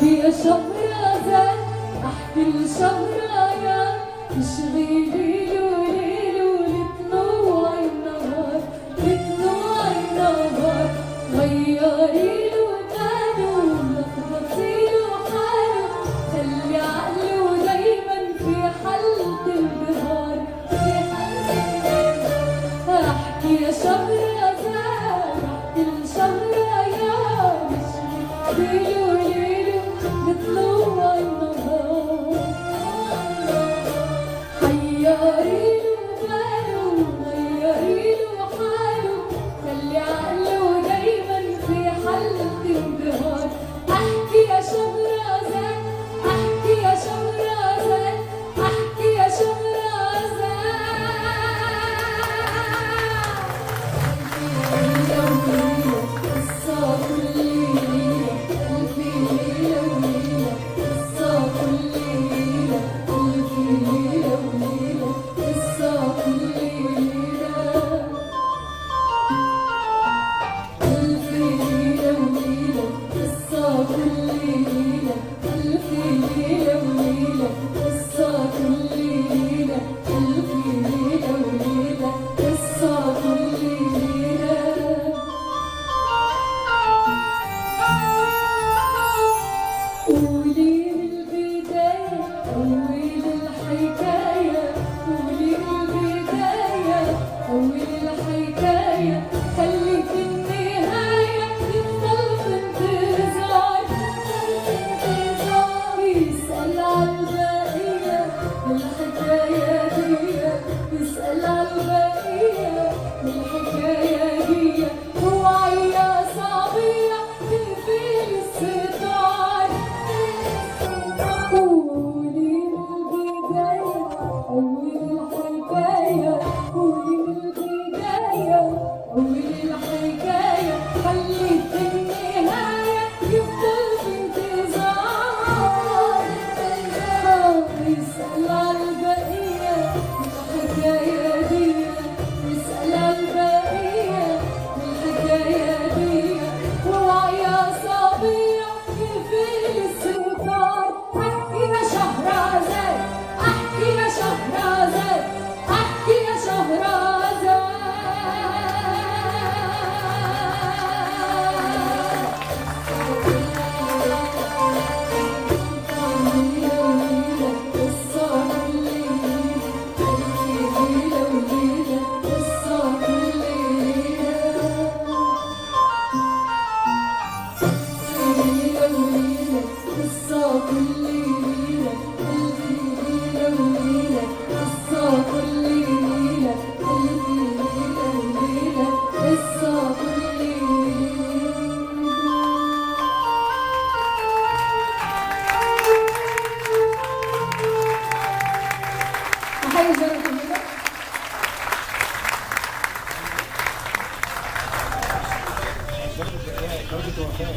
يا شهرزاد احكي لشهريار تشغيلي لوليل ولتنوع النهار لتنوع النهار غيري له ماله لخبطي له حاله خلي عقله دايما في حلة البهار في حلة البهار احكي يا شهرزاد احكي لشهريار تشغيلي طلوع النهار حيري له باله غيري له حاله خلي عقله دايما في حلة انبهار احكي يا شهرزاد احكي يا شهرزاد احكي يا شهرزاد قصة كل ليلة ألف ليلة وليلة قصة كل ليلة ألف ليلة وليلة قصة كل ليلة ألف ليلة وليلة قصة كل ليلة ألف ليلة وليلة قصة كل ليلة ألف ليلة وليلة قصة كل ليلة قولي البداية أول الحكاية قولي البداية أول الحكاية خلي في النهاية يفضل في انتظار يسأل عالبقية الحكاية دي يسأل عالبقية الحكاية دي اوعي يا صبية تقفلي الستار قولي البداية أول الحكاية قولي البداية أول الحكاية خلي في النهاية يفضل في انتظار يسأل عالبقية الحكاية دي يسأل عالبقية الحكاية دي اوعي يا صبية تقفلي الستار احكي يا شهرزاد احكي يا شهرزاد احكي يا شهرزاد ليلة وليلة قصة كل ليلة ألف ليلة وليلة قصة كل ليلة ليلة وليلة قصة كل ليلة ألف ليلة وليلة قصة كل ليلة ألف ليلة وليلة قصة كل ليلة أحيي جارة الهدى درجة وفاة